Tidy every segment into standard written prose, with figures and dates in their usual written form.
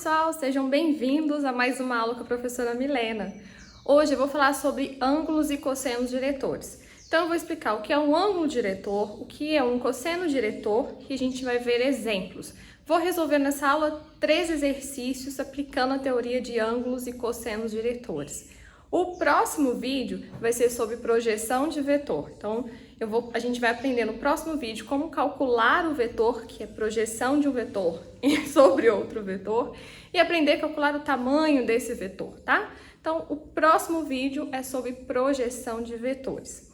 pessoal, sejam bem-vindos a mais uma aula com a professora Milena. Hoje eu vou falar sobre ângulos e cossenos diretores. Então eu vou explicar o que é um ângulo diretor, o que é um cosseno diretor e a gente vai ver exemplos. Vou resolver nessa aula 3 exercícios aplicando a teoria de ângulos e cossenos diretores. O próximo vídeo vai ser sobre projeção de vetor. Então, a gente vai aprender no próximo vídeo como calcular o vetor, que é projeção de um vetor sobre outro vetor, e aprender a calcular o tamanho desse vetor, tá? Então, o próximo vídeo é sobre projeção de vetores.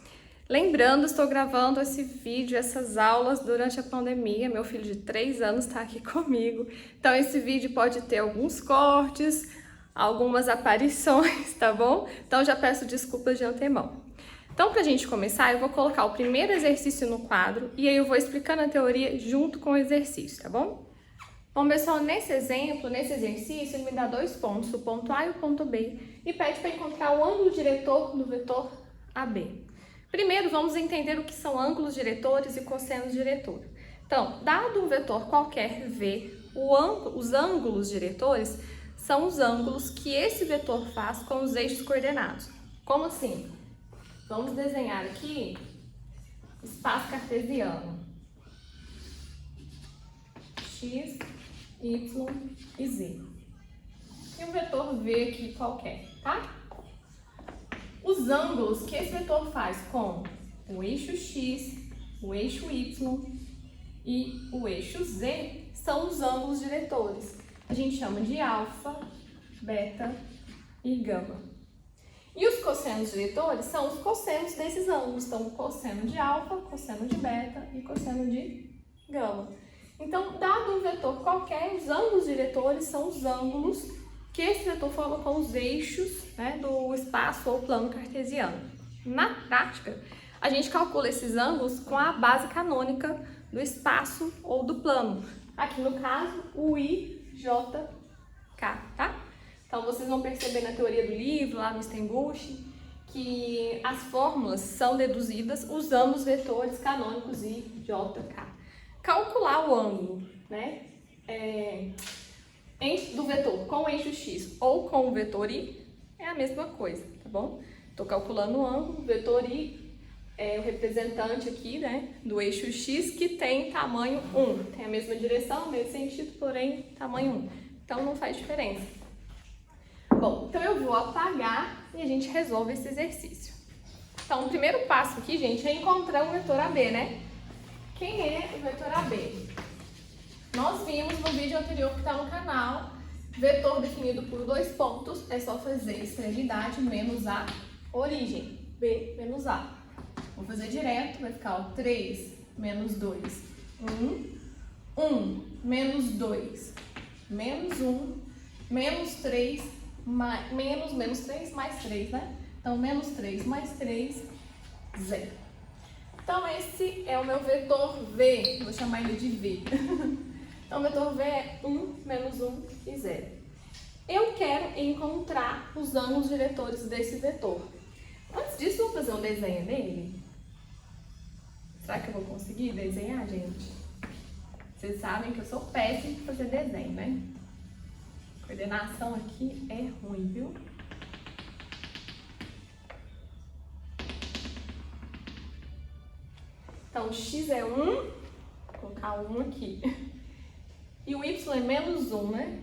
Lembrando, estou gravando esse vídeo, essas aulas durante a pandemia. Meu filho de 3 anos está aqui comigo. Então, esse vídeo pode ter alguns cortes, algumas aparições, tá bom? Então, já peço desculpas de antemão. Então, para a gente começar, eu vou colocar o primeiro exercício no quadro e aí eu vou explicando a teoria junto com o exercício, tá bom? Bom, pessoal, nesse exemplo, nesse exercício, ele me dá 2 pontos, o ponto A e o ponto B, e pede para encontrar o ângulo diretor do vetor AB. Primeiro, vamos entender o que são ângulos diretores e cossenos diretores. Então, dado um vetor qualquer V, os ângulos diretores são os ângulos que esse vetor faz com os eixos coordenados. Como assim? Vamos desenhar aqui espaço cartesiano. X, Y e Z. E um vetor V aqui qualquer, tá? Os ângulos que esse vetor faz com o eixo X, o eixo Y e o eixo Z são os ângulos diretores. A gente chama de alfa, beta e gama. E os cossenos diretores são os cossenos desses ângulos. Então, cosseno de alfa, cosseno de beta e cosseno de gama. Então, dado um vetor qualquer, os ângulos diretores são os ângulos que esse vetor forma com os eixos, né, do espaço ou plano cartesiano. Na prática, a gente calcula esses ângulos com a base canônica do espaço ou do plano. Aqui no caso, o IJK, tá? Então, vocês vão perceber na teoria do livro, lá no Stenbusch, que as fórmulas são deduzidas usando os vetores canônicos IJK. Calcular o ângulo, né, do vetor com o eixo X ou com o vetor Y é a mesma coisa, tá bom? Estou calculando o ângulo, o vetor Y é o representante aqui, né, do eixo X que tem tamanho 1. Tem a mesma direção, mesmo sentido, porém tamanho 1. Então, não faz diferença. Bom, então eu vou apagar e a gente resolve esse exercício. Então, o primeiro passo aqui, gente, é encontrar o vetor AB, né? Quem é o vetor AB? Nós vimos no vídeo anterior que está no canal, vetor definido por 2 pontos, é só fazer extremidade menos a origem, B menos A. Vou fazer direto, vai ficar ó, 3 menos 2, 1, 1 menos 2, menos 1, menos 3, menos 3 mais 3, né? Então, menos 3 mais 3, 0. Então, esse é o meu vetor V, vou chamar ele de V. Então, o vetor V é 1, menos 1 e 0. Eu quero encontrar os ângulos diretores desse vetor. Antes disso, vou fazer um desenho dele. Será que eu vou conseguir desenhar, gente? Vocês sabem que eu sou péssima em fazer desenho, né? Coordenação aqui é ruim, viu? Então, X é 1, vou colocar 1 aqui. E o Y é menos 1, né?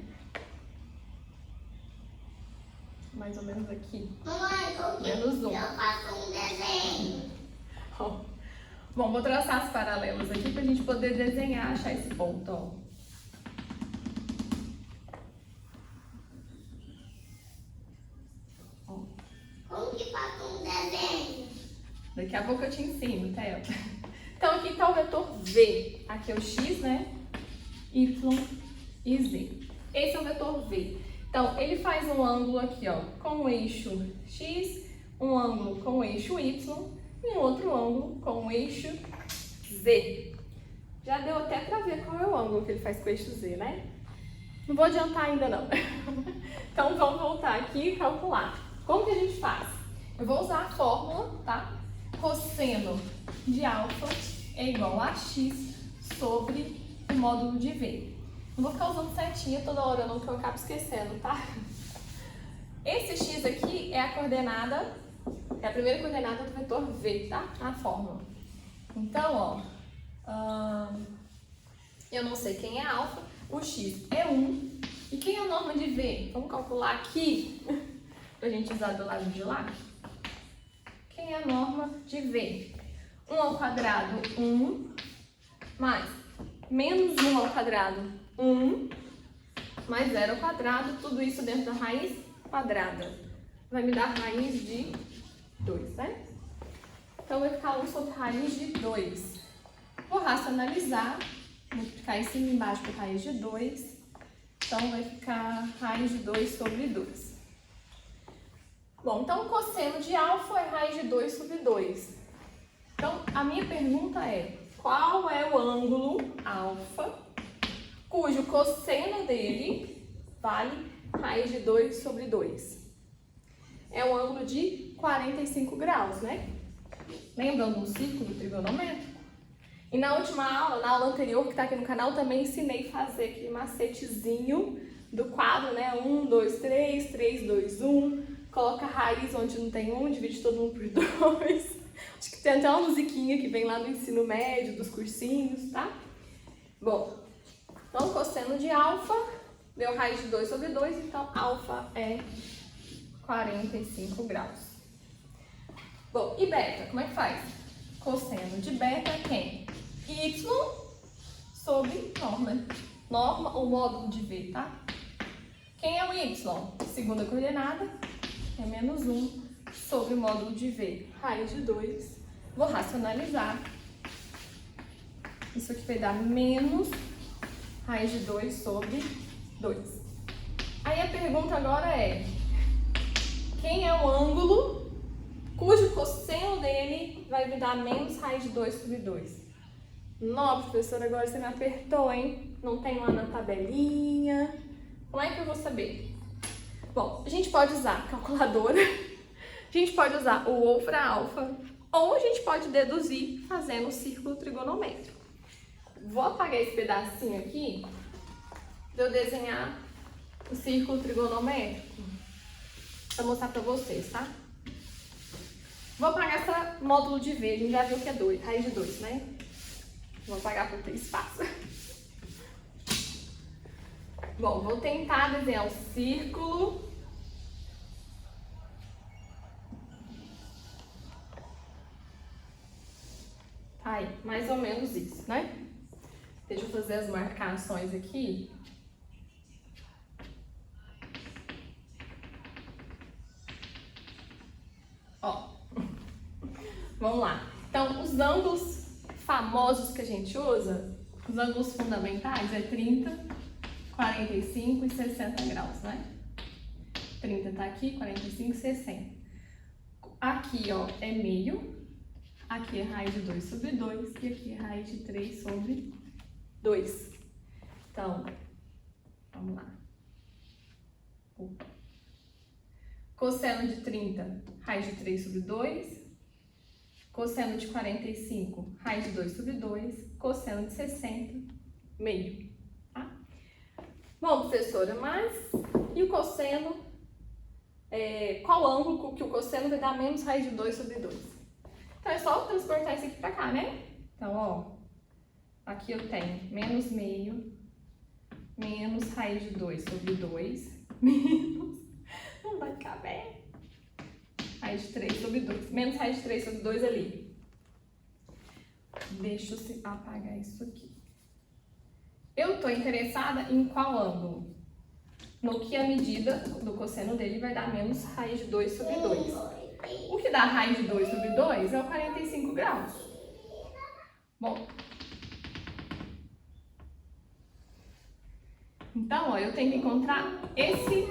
Mais ou menos aqui. Mamãe, menos 1. eu faço um desenho. Bom, vou traçar as paralelas aqui pra gente poder desenhar, achar esse ponto, ó. Como que faço um desenho? Daqui a pouco eu te ensino, Theo. Então, aqui está o vetor V. Aqui é o X, né? Y e Z. Esse é o vetor V. Então, ele faz um ângulo aqui, ó, com o eixo X, um ângulo com o eixo Y e um outro ângulo com o eixo Z. Já deu até para ver qual é o ângulo que ele faz com o eixo Z, né? Não vou adiantar ainda, não. Então, vamos voltar aqui e calcular. Como que a gente faz? Eu vou usar a fórmula, tá? Cosseno de alfa é igual a x sobre o módulo de V. Não vou ficar usando setinha toda hora não, que eu acabo esquecendo, tá? Esse x aqui é a coordenada, é a primeira coordenada do vetor v, tá? Na fórmula. Então, ó, eu não sei quem é alfa, o x é 1. E quem é a norma de v? Vamos calcular aqui, pra gente usar do lado de lá. Quem é a norma de v? 1 ao quadrado, 1, mais menos 1 ao quadrado, 1, mais 0 ao quadrado, tudo isso dentro da raiz quadrada. Vai me dar raiz de 2, né? Então, vai ficar 1 sobre raiz de 2. Vou racionalizar, multiplicar em cima e embaixo por raiz de 2. Então, vai ficar raiz de 2 sobre 2. Bom, então, o cosseno de alfa é raiz de 2 sobre 2. Então, a minha pergunta é, qual é o ângulo alfa cujo cosseno dele vale raiz de 2 sobre 2? É um ângulo de 45 graus, né? Lembrando do círculo trigonométrico? E na última aula, na aula anterior que está aqui no canal, também ensinei a fazer aquele macetezinho do quadro, né? 1, 2, 3, 3, 2, 1. Coloca a raiz onde não tem 1, divide todo mundo por 2. Acho que tem até uma musiquinha que vem lá do ensino médio, dos cursinhos, tá? Bom, então cosseno de alfa deu raiz de 2 sobre 2, então alfa é 45 graus. Bom, e beta, como é que faz? Cosseno de beta é quem? Y sobre norma. Norma ou módulo de V, tá? Quem é o Y? Segunda coordenada é menos 1 sobre o módulo de V, raiz de 2. Vou racionalizar. Isso aqui vai dar menos raiz de 2 sobre 2. Aí a pergunta agora é, quem é o ângulo cujo cosseno dele vai me dar menos raiz de 2 sobre 2? Não, professora, agora você me apertou, hein? Não tem lá na tabelinha. Como é que eu vou saber? Bom, a gente pode usar calculadora, a gente pode usar o wolfram alfa, ou a gente pode deduzir fazendo o círculo trigonométrico. Vou apagar esse pedacinho aqui para eu desenhar o círculo trigonométrico para mostrar para vocês, tá? Vou apagar essa módulo de V, a gente já viu que é 2, raiz de 2, né? Vou apagar para ter espaço. Bom, vou tentar desenhar um círculo. Aí, mais ou menos isso, né? Deixa eu fazer as marcações aqui. Ó, vamos lá. Então, os ângulos famosos que a gente usa, os ângulos fundamentais, é 30, 45 e 60 graus, né? 30 tá aqui, 45 e 60. Aqui, ó, é meio. Aqui é raiz de 2 sobre 2 e aqui é raiz de 3 sobre 2. Então, vamos lá. Opa. Cosseno de 30, raiz de 3 sobre 2. Cosseno de 45, raiz de 2 sobre 2. Cosseno de 60, meio. Tá? Bom, professora, mas e o cosseno? Qual ângulo que o cosseno vai dar menos raiz de 2 sobre 2? Então, é só transportar isso aqui pra cá, né? Então, ó, aqui eu tenho menos meio, menos raiz de 2 sobre 2, menos, não vai caber, raiz de 3 sobre 2, menos raiz de 3 sobre 2 ali. Deixa eu apagar isso aqui. Eu tô interessada em qual ângulo? No que a medida do cosseno dele vai dar menos raiz de 2 sobre 2. O que dá raiz de 2 sobre 2 é o 45 graus. Bom, então, ó, eu tenho que encontrar esse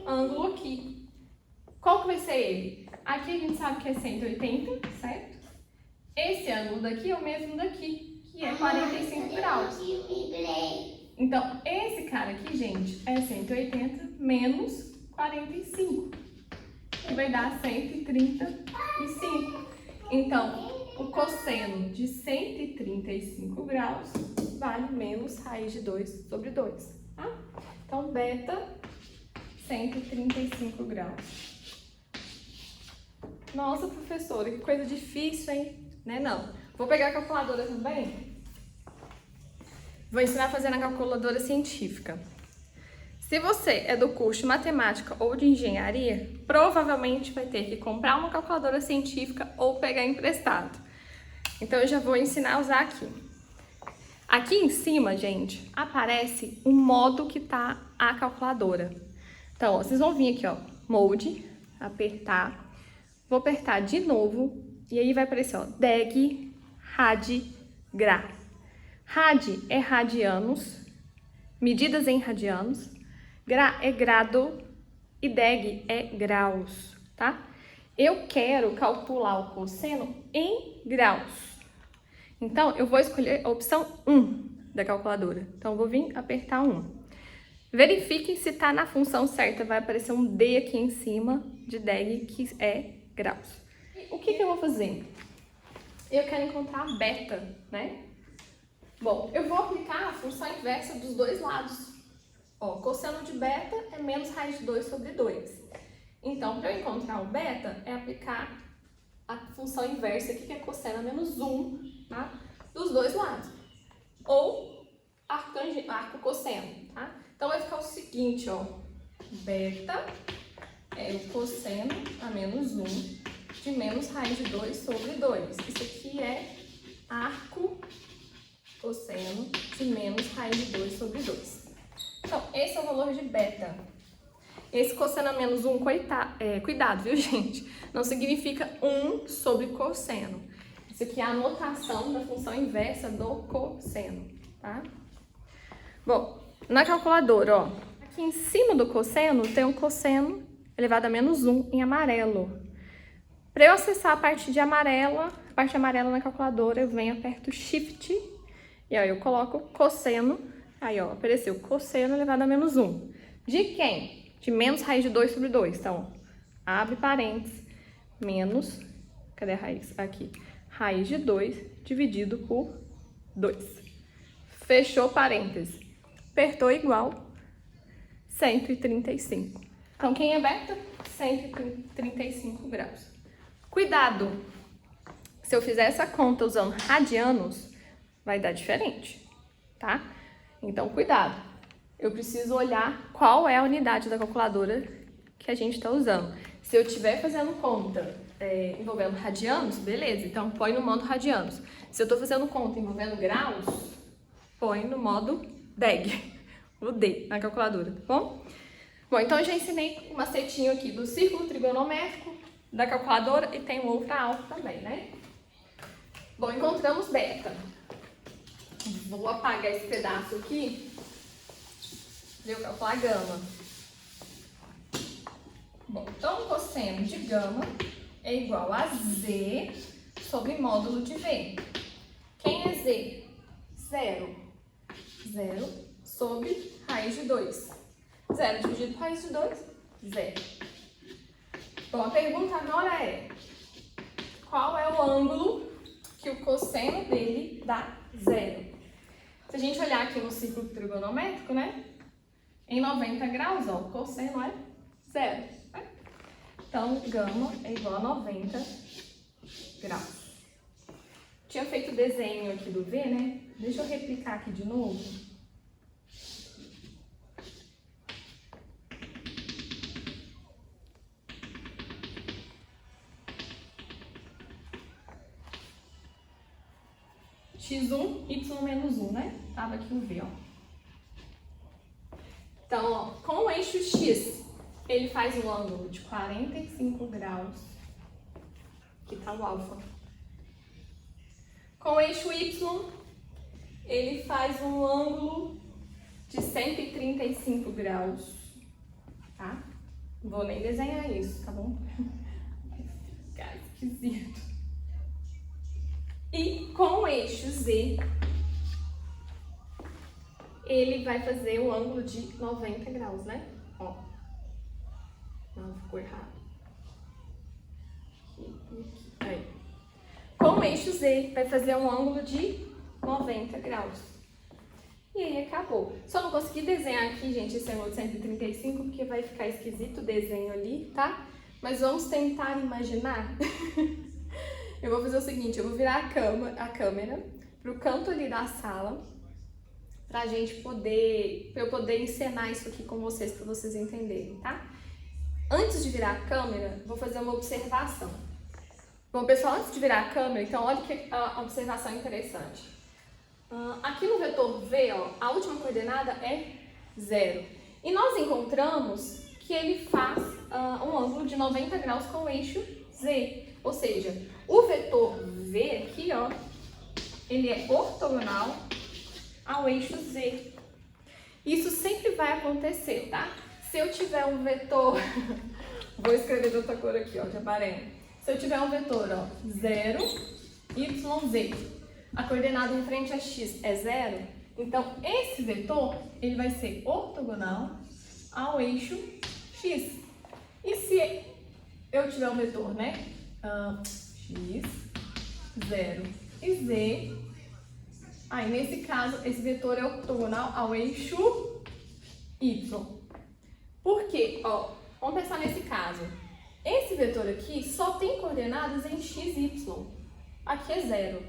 ângulo aqui. Qual que vai ser ele? Aqui a gente sabe que é 180, certo? Esse ângulo daqui é o mesmo daqui, que é 45 graus. Então, esse cara aqui, gente, é 180 menos 45. Que vai dar 135. Então, o cosseno de 135 graus vale menos raiz de 2 sobre 2, tá? Então, beta, 135 graus. Nossa, professora, que coisa difícil, hein? Né, não? Vou pegar a calculadora também. Vou ensinar a fazer na calculadora científica. Se você é do curso de matemática ou de engenharia, provavelmente vai ter que comprar uma calculadora científica ou pegar emprestado. Então, eu já vou ensinar a usar aqui. Aqui em cima, gente, aparece o modo que tá a calculadora. Então, ó, vocês vão vir aqui, ó, mode, apertar. Vou apertar de novo e aí vai aparecer, ó, deg, rad, gra. Rad é radianos, medidas em radianos. Gra é grado e deg é graus, tá? Eu quero calcular o cosseno em graus. Então, eu vou escolher a opção 1 da calculadora. Então, eu vou vir apertar 1. Verifiquem se está na função certa. Vai aparecer um D aqui em cima de deg, que é graus. O que eu vou fazer? Eu quero encontrar a beta, né? Bom, eu vou aplicar a função inversa dos dois lados. Ó, cosseno de beta é menos raiz de 2 sobre 2. Então, para eu encontrar o beta, é aplicar a função inversa aqui, que é cosseno menos 1, tá? Dos dois lados. Ou arco cosseno, tá? Então, vai ficar o seguinte, ó. Beta é o cosseno a menos 1 de menos raiz de 2 sobre 2. Isso aqui é arco cosseno de menos raiz de 2 sobre 2. Então, esse é o valor de beta. Esse cosseno a menos 1, cuidado, viu, gente? Não significa 1 sobre cosseno. Isso aqui é a notação da função inversa do cosseno, tá? Bom, na calculadora, ó, aqui em cima do cosseno tem um cosseno elevado a menos 1 em amarelo. Para eu acessar a parte amarela na calculadora, eu venho, aperto Shift e aí eu coloco cosseno. Aí, ó, apareceu cosseno elevado a menos 1. De quem? De menos raiz de 2 sobre 2. Então, abre parênteses, menos, cadê a raiz? Aqui. Raiz de 2 dividido por 2. Fechou parênteses. Apertou igual 135. Então, quem é beta? 135 graus. Cuidado! Se eu fizer essa conta usando radianos, vai dar diferente, tá? Então, cuidado. Eu preciso olhar qual é a unidade da calculadora que a gente está usando. Se eu estiver fazendo conta envolvendo radianos, beleza, então põe no modo radianos. Se eu estou fazendo conta envolvendo graus, põe no modo deg, o D na calculadora, tá bom? Bom, então eu já ensinei um macetinho aqui do círculo trigonométrico, da calculadora e tem um outro alto também, né? Bom, encontramos beta. Vou apagar esse pedaço aqui para eu calcular a gama. Bom, então o cosseno de gama é igual a Z sobre módulo de V. Quem é Z? 0. 0 sobre raiz de 2. 0 dividido por raiz de 2, 0. Bom, a pergunta agora é: qual é o ângulo que o cosseno dele dá 0? Se a gente olhar aqui no círculo trigonométrico, né? Em 90 graus, ó, o cosseno é 0. Né? Então, gama é igual a 90 graus. Tinha feito o desenho aqui do V, né? Deixa eu replicar aqui de novo. X1, Y menos 1, né? Tava aqui o V, ó. Então, ó, com o eixo X, ele faz um ângulo de 45 graus, que tá o alfa. Com o eixo Y, ele faz um ângulo de 135 graus, tá? Não vou nem desenhar isso, tá bom? Vai ficar esquisito. E com o eixo Z, ele vai fazer um ângulo de 90 graus, né? Ó. Não, ficou errado. Aqui, aqui. Aí. com o eixo Z, vai fazer um ângulo de 90 graus. E aí acabou. Só não consegui desenhar aqui, gente, esse ângulo de 135, porque vai ficar esquisito o desenho ali, tá? Mas vamos tentar imaginar. Eu vou fazer o seguinte, eu vou virar a câmera pro canto ali da sala, pra eu poder encenar isso aqui com vocês, pra vocês entenderem, tá? Antes de virar a câmera, vou fazer uma observação. Bom, pessoal, antes de virar a câmera, então olha que a observação interessante. Aqui no vetor V, ó, a última coordenada é 0. E nós encontramos que ele faz um ângulo de 90 graus com o eixo Z. Ou seja, o vetor V aqui, ó, ele é ortogonal ao eixo Z. Isso sempre vai acontecer, tá? Se eu tiver um vetor, vou escrever de outra cor aqui, ó, de amarelo. Se eu tiver um vetor, ó, 0, y, z, a coordenada em frente a x é 0, então esse vetor, ele vai ser ortogonal ao eixo x. E se eu tiver um vetor, né, x, 0 e z, aí nesse caso, esse vetor é ortogonal ao eixo y. Por quê? Ó, vamos pensar nesse caso. Esse vetor aqui só tem coordenadas em x, y. Aqui é 0.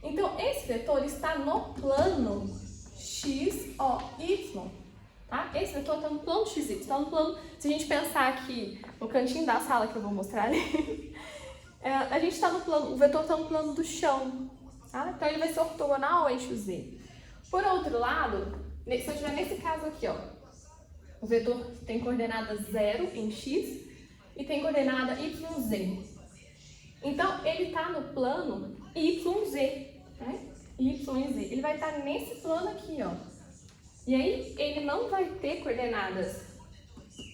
Então, esse vetor está no plano x, ó, y. Tá? Esse vetor está no plano x, y. Está no plano... Se a gente pensar aqui no cantinho da sala que eu vou mostrar ali, a gente está no plano... O vetor está no plano do chão. Tá? Então, ele vai ser ortogonal ao eixo z. Por outro lado, se eu tiver nesse caso aqui, ó, o vetor tem coordenada 0 em x e tem coordenada yz. Então, ele está no plano yz, né? Yz. Ele vai estar nesse plano aqui, ó. E aí, ele não vai ter coordenadas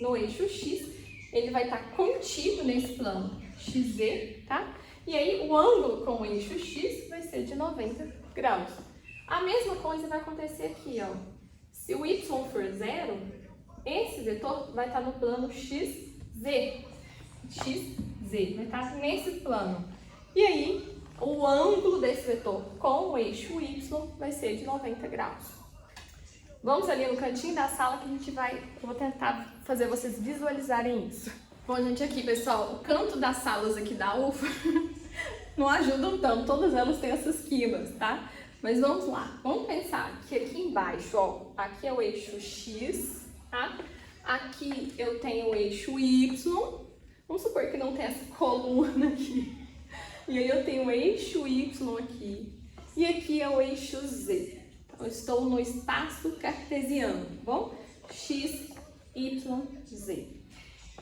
no eixo x, ele vai estar contido nesse plano xz, tá? E aí, o ângulo com o eixo x vai ser de 90 graus. A mesma coisa vai acontecer aqui, ó. Se o y for 0, esse vetor vai estar no plano xz. XZ vai estar nesse plano. E aí, o ângulo desse vetor com o eixo y vai ser de 90 graus. Vamos ali no cantinho da sala que eu vou tentar fazer vocês visualizarem isso. Bom, gente, aqui, pessoal, o canto das salas aqui da UFA não ajudam tanto, todas elas têm essas quinas, tá? Mas vamos lá, vamos pensar que aqui embaixo, ó, aqui é o eixo x, tá? Aqui eu tenho o eixo y, vamos supor que não tem essa coluna aqui. E aí eu tenho o eixo y aqui, e aqui é o eixo z. Então, eu estou no espaço cartesiano, tá bom? X, y, z.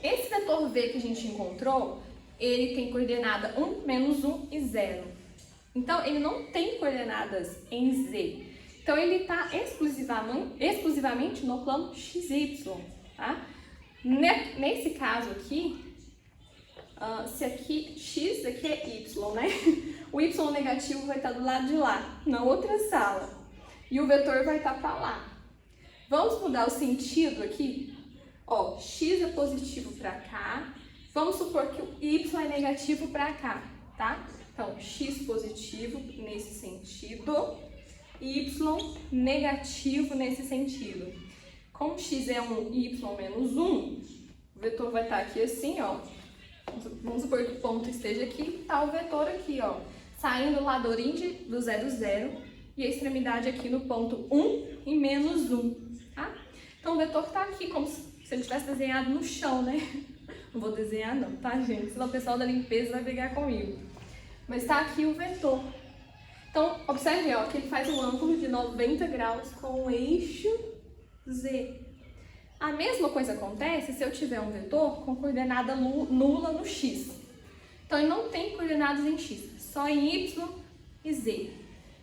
Esse vetor v que a gente encontrou, ele tem coordenada 1, menos 1 e 0. Então, ele não tem coordenadas em z. Então, ele está exclusivamente no plano xy. Tá? Nesse caso aqui, se aqui x, aqui é y, né? O y negativo vai estar do lado de lá, na outra sala. E o vetor vai estar para lá. Vamos mudar o sentido aqui? Ó, x é positivo para cá. Vamos supor que o y é negativo para cá, tá? Então, x positivo nesse sentido, y negativo nesse sentido. Como x é 1 e y menos 1, o vetor vai estar aqui assim, ó. Vamos supor que o ponto esteja aqui, tá o vetor aqui, ó. Saindo lá da origem do 0, 0, e a extremidade aqui no ponto 1 e menos 1, tá? Então, o vetor tá aqui, como se ele tivesse desenhado no chão, né? Não vou desenhar não, tá, gente? Senão o pessoal da limpeza vai brigar comigo. Mas tá aqui o vetor. Então, observe, ó, que ele faz um ângulo de 90 graus com o eixo Z. A mesma coisa acontece se eu tiver um vetor com coordenada nula no X. Então, ele não tem coordenadas em X, só em Y e Z.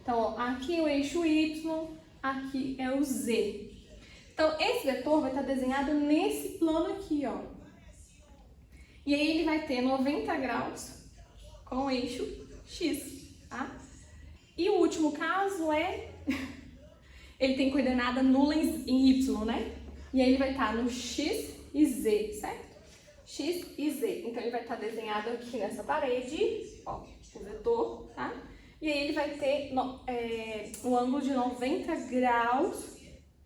Então, ó, aqui é o eixo Y, aqui é o Z. Então, esse vetor vai estar desenhado nesse plano aqui, ó. E aí, ele vai ter 90 graus com o eixo X, tá? E o último caso é... ele tem coordenada nula em Y, né? E aí ele vai estar no X e Z, certo? X e Z. Então, ele vai estar desenhado aqui nessa parede, ó. o vetor, tá? E aí ele vai ter um ângulo de 90 graus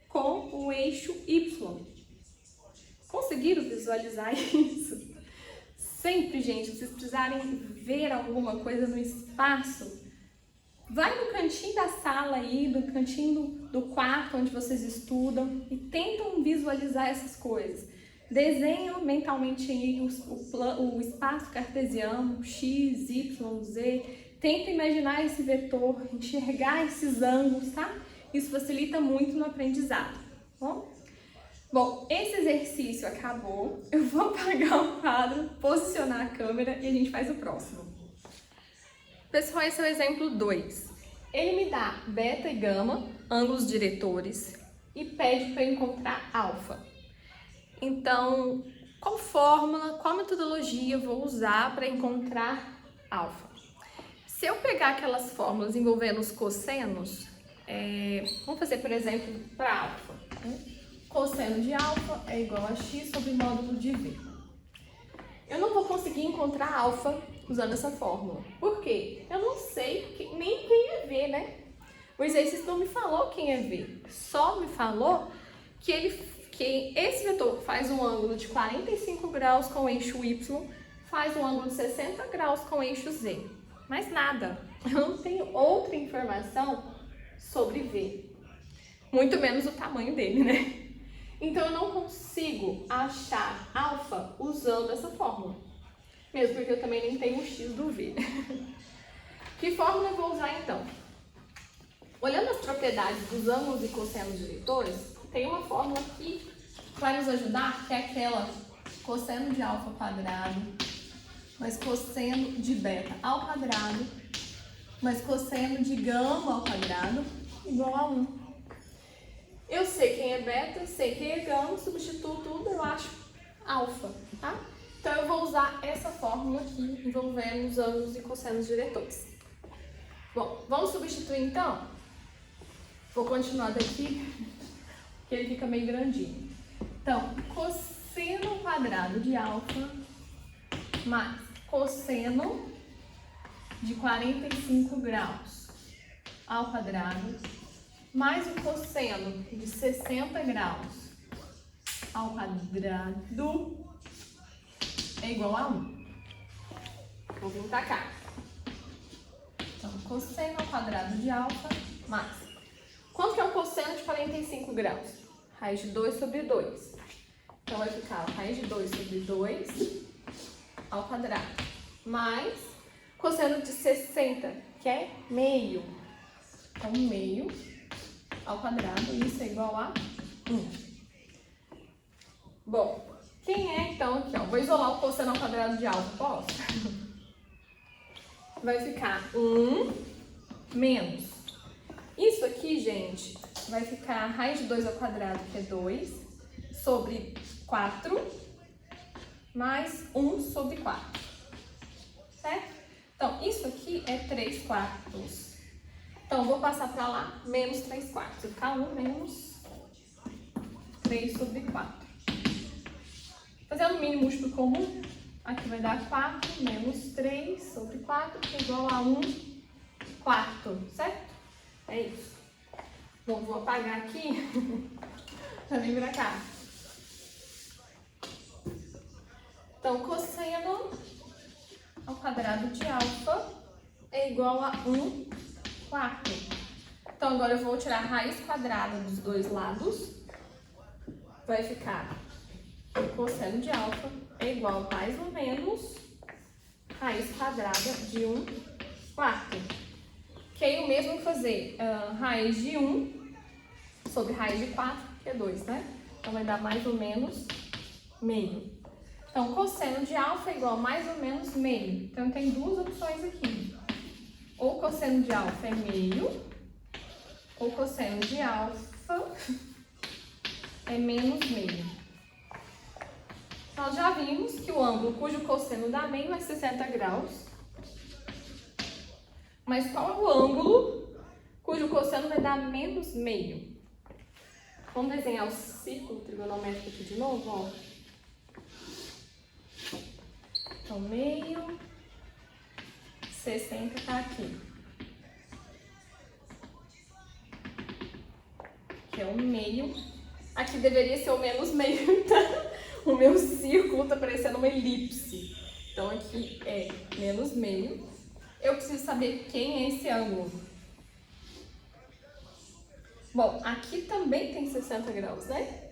com o eixo Y. Conseguiram visualizar isso? Sempre, gente, se vocês precisarem ver alguma coisa no espaço, vai no cantinho da sala aí, no cantinho do quarto onde vocês estudam e tentam visualizar essas coisas. Desenham mentalmente aí o espaço cartesiano, x, y, z. Tenta imaginar esse vetor, enxergar esses ângulos, tá? Isso facilita muito no aprendizado, tá bom? Bom, esse exercício acabou. Eu vou apagar o quadro, posicionar a câmera e a gente faz o próximo. Pessoal, esse é o exemplo 2. Ele me dá beta e gama, ângulos diretores, e pede para eu encontrar alfa. Então, qual fórmula, qual metodologia eu vou usar para encontrar alfa? Se eu pegar aquelas fórmulas envolvendo os cossenos, vamos fazer, por exemplo, para alfa. Cosseno de alfa é igual a x sobre módulo de v. Eu não vou conseguir encontrar alfa usando essa fórmula. Por quê? Eu não sei nem quem é v, né? O exercício não me falou quem é v. Só me falou que esse vetor faz um ângulo de 45 graus com o eixo y, faz um ângulo de 60 graus com o eixo z. Mas nada. Eu não tenho outra informação sobre v. Muito menos o tamanho dele, né? Então, eu não consigo achar alfa usando essa fórmula. Mesmo porque eu também nem tenho o x do v. Que fórmula eu vou usar, então? Olhando as propriedades dos ângulos e cossenos diretores, tem uma fórmula que vai nos ajudar, que é aquela cosseno de alfa quadrado, mais cosseno de beta ao quadrado, mais cosseno de gama ao quadrado, igual a 1. Eu sei quem é beta, sei quem é gama, substituo tudo, eu acho alfa, tá? Então, eu vou usar essa fórmula aqui, envolvendo os ângulos e cossenos diretores. Bom, vamos substituir então? Vou continuar daqui, porque ele fica meio grandinho. Então, cosseno quadrado de alfa mais cosseno de 45 graus ao quadrado mais o cosseno de 60 graus ao quadrado é igual a 1. Vou vir pra cá. Então, cosseno ao quadrado de alfa mais... Quanto que é o cosseno de 45 graus? Raiz de 2 sobre 2. Então, vai ficar raiz de 2 sobre 2 ao quadrado. Mais cosseno de 60, que é meio. Então, meio ao quadrado, isso é igual a 1. Bom, quem é então aqui, ó? Vou isolar o cosseno ao quadrado de alfa, posso? Vai ficar 1 menos. Isso aqui, gente, vai ficar raiz de 2 ao quadrado, que é 2, sobre 4, mais 1 sobre 4. Certo? Então, isso aqui é 3 quartos. Então, vou passar para lá, menos 3 quartos. Vai ficar 1 menos 3 sobre 4. Fazendo o mínimo múltiplo comum, aqui vai dar 4 menos 3 sobre 4, que é igual a 1 quarto, certo? É isso. Bom, vou apagar aqui para vir pra cá. Então, cosseno ao quadrado de alfa é igual a 1 quarto. Então, agora eu vou tirar a raiz quadrada dos dois lados. Vai ficar o cosseno de alfa é igual a mais ou menos raiz quadrada de 1 quarto. Que aí o mesmo que fazer raiz de 1 sobre raiz de 4, que é 2, né? Então, vai dar mais ou menos meio. Então, cosseno de alfa é igual a mais ou menos meio. Então, tem duas opções aqui. Ou cosseno de alfa é meio, ou cosseno de alfa é menos meio. Nós já vimos que o ângulo cujo cosseno dá meio é 60 graus. Mas qual é o ângulo cujo cosseno vai dar menos meio? Vamos desenhar o círculo trigonométrico aqui de novo, ó. Então, meio, 60 tá aqui. Que é o meio. Aqui deveria ser o menos meio, tá? O meu círculo tá parecendo uma elipse. Então aqui é menos meio. Eu preciso saber quem é esse ângulo. Bom, aqui também tem 60 graus, né?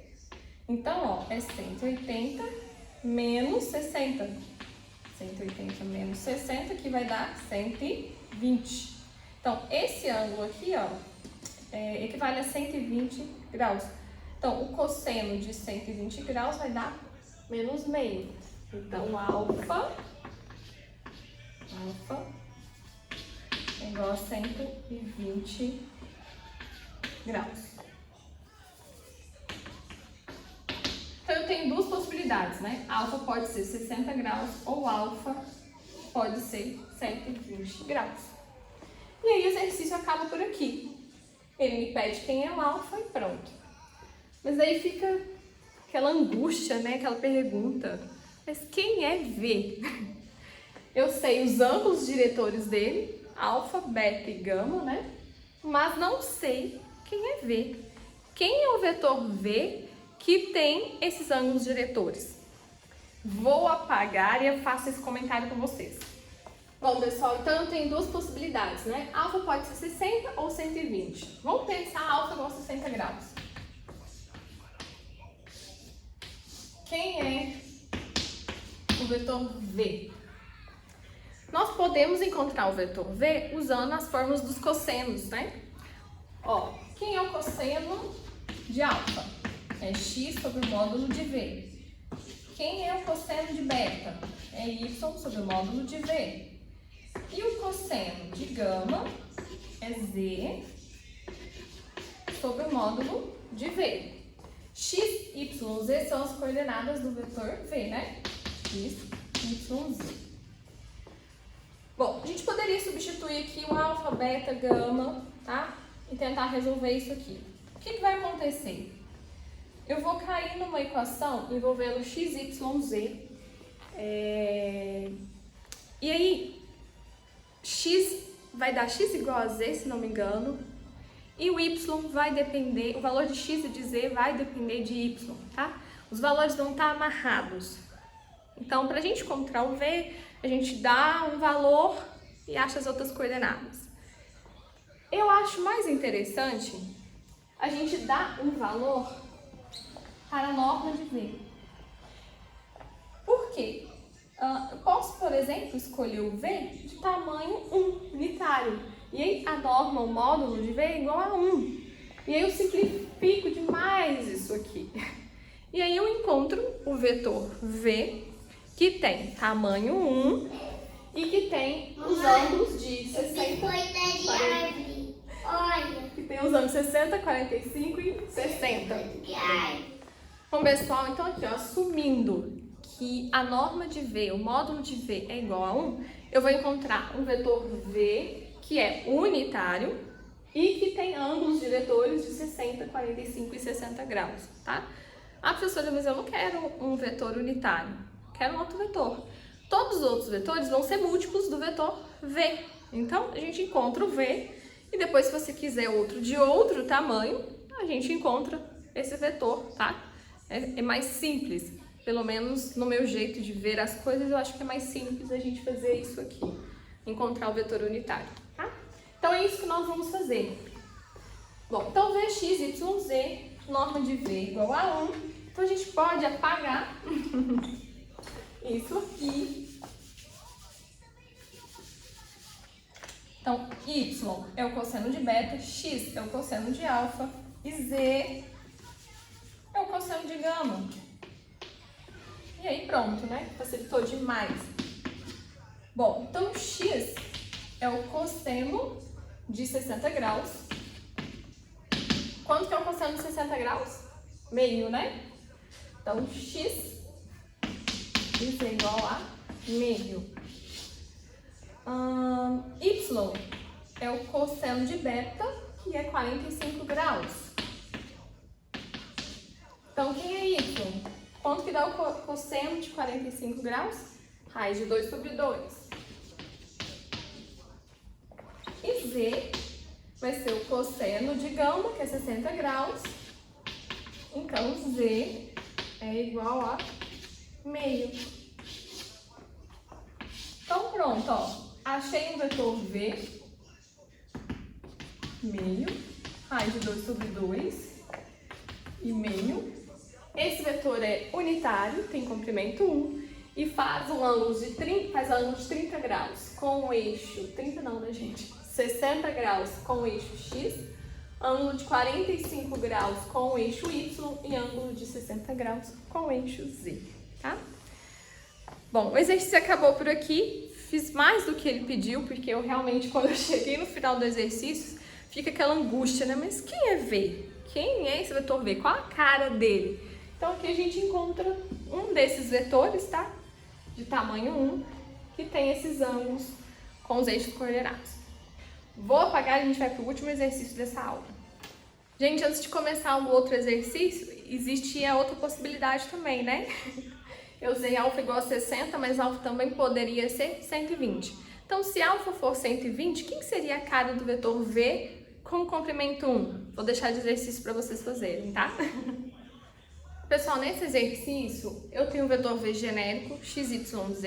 Então, ó, é 180 menos 60. 180 menos 60, que vai dar 120. Então, esse ângulo aqui, ó, equivale a 120 graus. Então, o cosseno de 120 graus vai dar menos meio. Então, alfa é igual a 120 graus. Então, eu tenho duas possibilidades, né? Alfa pode ser 60 graus ou alfa pode ser 120 graus. E aí, o exercício acaba por aqui. Ele me pede quem é o alfa e pronto. Mas aí fica aquela angústia, né? Aquela pergunta. Mas quem é V? Eu sei os ângulos diretores dele, alfa, beta e gama, né? Mas não sei quem é V. Quem é o vetor V que tem esses ângulos diretores? Vou apagar e eu faço esse comentário com vocês. Bom, pessoal, então eu tenho duas possibilidades, né? Alfa pode ser 60 ou 120. Vamos pensar alfa igual a 60 graus. Quem é o vetor V? Nós podemos encontrar o vetor V usando as fórmulas dos cossenos, né? Ó, quem é o cosseno de alfa? É x sobre o módulo de V. Quem é o cosseno de beta? É y sobre o módulo de V. E o cosseno de gama é z sobre o módulo de V. X, Y, Z são as coordenadas do vetor V, né? X, Y, Z. Bom, a gente poderia substituir aqui o alfa, beta, gama, tá? E tentar resolver isso aqui. O que vai acontecer? Eu vou cair numa equação envolvendo x, y, z. E aí, x vai dar x igual a z, se não me engano. E o y vai depender, o valor de x e de z vai depender de y, tá? Os valores vão estar amarrados. Então, para a gente encontrar o v, a gente dá um valor e acha as outras coordenadas. Eu acho mais interessante a gente dar um valor para a norma de v. Por quê? Eu posso, por exemplo, escolher o v de tamanho 1, unitário. E aí a norma, o módulo de v é igual a 1. E aí eu simplifico demais isso aqui. E aí eu encontro o vetor v, que tem tamanho 1 e que tem os ângulos de 60, 40, Olha. que tem os ângulos 60, 45 e 60. Bom, pessoal, então aqui, ó, assumindo que a norma de V, o módulo de V é igual a 1, eu vou encontrar um vetor V que é unitário e que tem ângulos diretores de 60, 45 e 60 graus, tá? Ah, professora, mas eu não quero um vetor unitário, quero um outro vetor. Todos os outros vetores vão ser múltiplos do vetor V. Então, a gente encontra o V e depois, se você quiser outro de outro tamanho, a gente encontra esse vetor, tá? É mais simples, pelo menos no meu jeito de ver as coisas, eu acho que é mais simples a gente fazer isso aqui, encontrar o vetor unitário, tá? Então é isso que nós vamos fazer. Bom, então Vx, Y, Z, norma de V igual a 1, então a gente pode apagar isso aqui. Então, Y é o cosseno de beta, X é o cosseno de alfa e Z é o cosseno de gama. E aí pronto, né? Facilitou demais. Bom, então x é o cosseno de 60 graus. Quanto que é o cosseno de 60 graus? Meio, né? Então x é igual a meio. Y é o cosseno de beta, que é 45 graus. Então, quem é y? Quanto que dá o cosseno de 45 graus? Raiz de 2 sobre 2. Z vai ser o cosseno de gama, que é 60 graus. Então, Z é igual a meio. Então, pronto, ó. Achei um vetor V, meio, raiz de 2 sobre 2 e meio. Esse vetor é unitário, tem comprimento 1 e faz ângulo de 30 graus com o eixo, 30 não, né, gente? 60 graus com o eixo X, ângulo de 45 graus com o eixo Y e ângulo de 60 graus com o eixo Z, tá? Bom, o exercício acabou por aqui. Fiz mais do que ele pediu, porque eu realmente, quando eu cheguei no final do exercício, fica aquela angústia, né? Mas quem é V? Quem é esse vetor V? Qual a cara dele? Então, aqui a gente encontra um desses vetores, tá? De tamanho 1, que tem esses ângulos com os eixos coordenados. Vou apagar e a gente vai para o último exercício dessa aula. Gente, antes de começar o outro exercício, existe a outra possibilidade também, né? Eu usei alfa igual a 60, mas alfa também poderia ser 120. Então, se alfa for 120, quem seria a cara do vetor V com comprimento 1? Vou deixar de exercício para vocês fazerem, tá? Pessoal, nesse exercício, eu tenho o vetor V genérico, XYZ.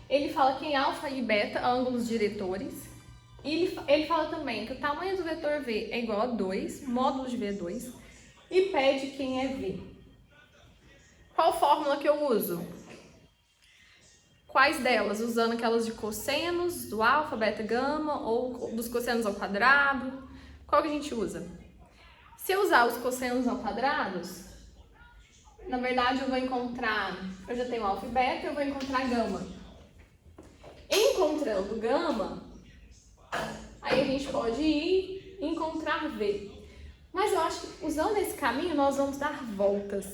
Ele fala que em alfa e beta, ângulos diretores. E ele fala também que o tamanho do vetor V é igual a 2, módulo de V é 2. E pede quem é V. Qual fórmula que eu uso? Quais delas? Usando aquelas de cossenos, do alfa, beta, gama, ou dos cossenos ao quadrado? Qual que a gente usa? Se eu usar os cossenos ao quadrado, na verdade eu vou encontrar, eu já tenho alfa e beta, eu vou encontrar gama. Encontrando gama, aí a gente pode ir encontrar V. Mas eu acho que usando esse caminho nós vamos dar voltas,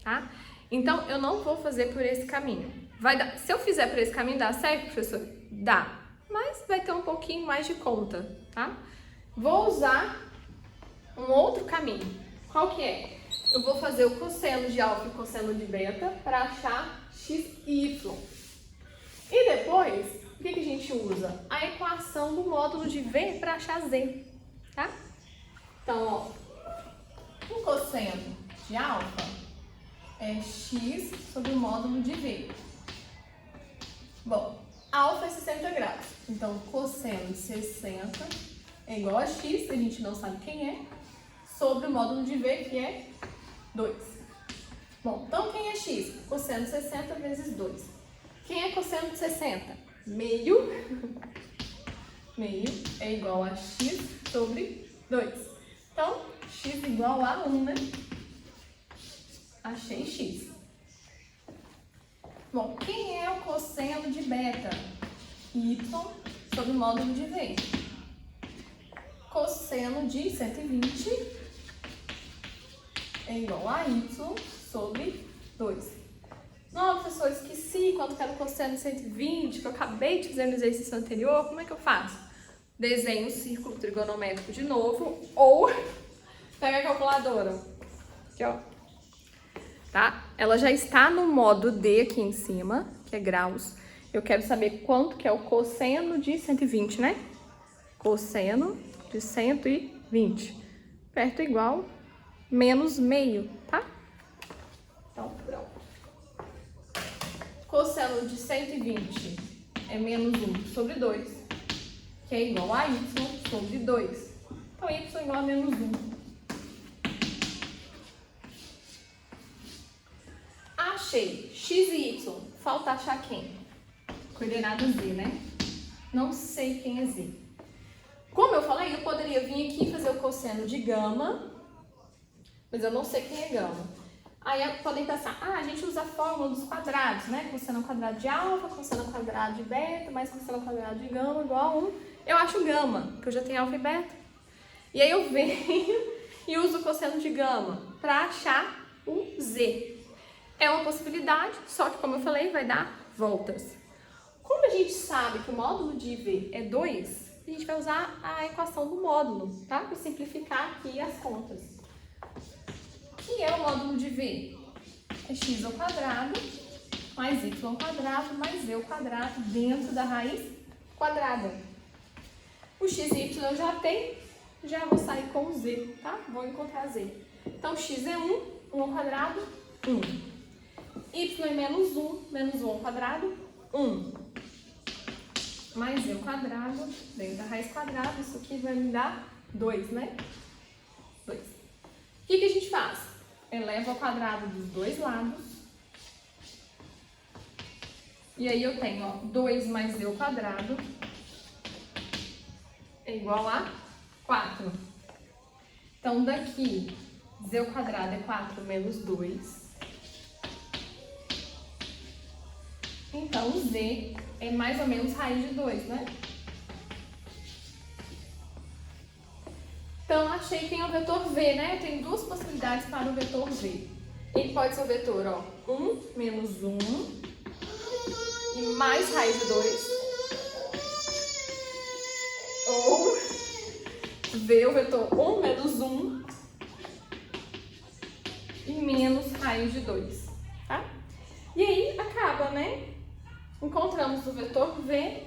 tá? Então, eu não vou fazer por esse caminho. Vai dar, se eu fizer por esse caminho, dá certo, professor? Dá. Mas vai ter um pouquinho mais de conta, tá? Vou usar um outro caminho. Qual que é? Eu vou fazer o cosseno de alfa e o cosseno de beta para achar x e y. E depois, o que a gente usa? A equação do módulo de V para achar z, tá? Então, ó, o cosseno de alfa é x sobre o módulo de V. Bom, alfa é 60 graus. Então, cosseno de 60 é igual a x, que a gente não sabe quem é, sobre o módulo de V, que é 2. Bom, então quem é x? Cosseno de 60 vezes 2. Quem é cosseno de 60? Meio. Meio é igual a x sobre 2. Então, x igual a 1, né? Achei x. Bom, quem é o cosseno de beta? Y sobre o módulo de V. Cosseno de 120 é igual a y sobre 2. Não, professor, esqueci quanto que era o cosseno de 120, que eu acabei de fazer no exercício anterior. Como é que eu faço? Desenho um círculo trigonométrico de novo, ou pega a calculadora. Aqui, ó. Tá? Ela já está no modo D aqui em cima, que é graus. Eu quero saber quanto que é o cosseno de 120, né? Cosseno de 120. Perto ou igual, menos meio, tá? Então, pronto. Cosseno de 120 é menos 1 sobre 2, que é igual a y sobre 2. Então, y é igual a menos 1. Achei x e y. Falta achar quem? Coordenada z, né? Não sei quem é z. Como eu falei, eu poderia vir aqui e fazer o cosseno de gama, mas eu não sei quem é gama. Aí podem pensar, a gente usa a fórmula dos quadrados, né? Cosseno ao quadrado de alfa, cosseno ao quadrado de beta, mais cosseno ao quadrado de gama igual a 1. Eu acho gama, porque eu já tenho alfa e beta. E aí eu venho e uso o cosseno de gama para achar o z. É uma possibilidade, só que, como eu falei, vai dar voltas. Como a gente sabe que o módulo de V é 2, a gente vai usar a equação do módulo, tá? Para simplificar aqui as contas. O que é o módulo de V? É x ao quadrado mais y ao quadrado mais z ao quadrado dentro da raiz quadrada. O x e y eu já tenho, já vou sair com o z, tá? Vou encontrar z. Então, x é 1, 1 ao quadrado, 1. Y é menos 1 ao quadrado, 1. Mais z ao quadrado, dentro da raiz quadrada, isso aqui vai me dar 2, né? 2. O que a gente faz? Eleva ao quadrado dos dois lados. E aí eu tenho, ó, 2 mais z ao quadrado é igual a 4. Então, daqui, z ao quadrado é 4 menos 2. Então, z é mais ou menos raiz de 2, né? Então, achei que tem o vetor v, né? Eu tenho duas possibilidades para o vetor v. Ele pode ser o vetor, ó, 1 menos 1 e mais raiz de 2. Ou v, o vetor 1 menos 1 e menos raiz de 2, tá? E aí, acaba, né? Encontramos o vetor v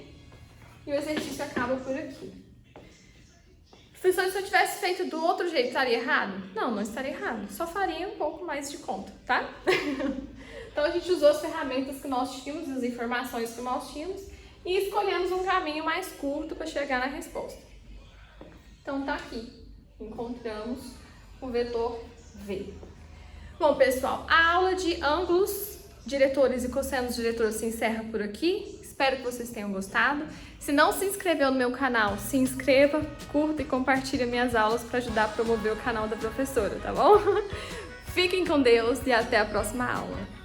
e o exercício acaba por aqui. Professor, se eu tivesse feito do outro jeito, estaria errado? Não, não estaria errado. Só faria um pouco mais de conta, tá? Então, a gente usou as ferramentas que nós tínhamos, as informações que nós tínhamos e escolhemos um caminho mais curto para chegar na resposta. Então, tá aqui. Encontramos o vetor v. Bom, pessoal, a aula de ângulos diretores e cossenos diretores se encerra por aqui. Espero que vocês tenham gostado. Se não se inscreveu no meu canal, se inscreva, curta e compartilhe minhas aulas para ajudar a promover o canal da professora, tá bom? Fiquem com Deus e até a próxima aula.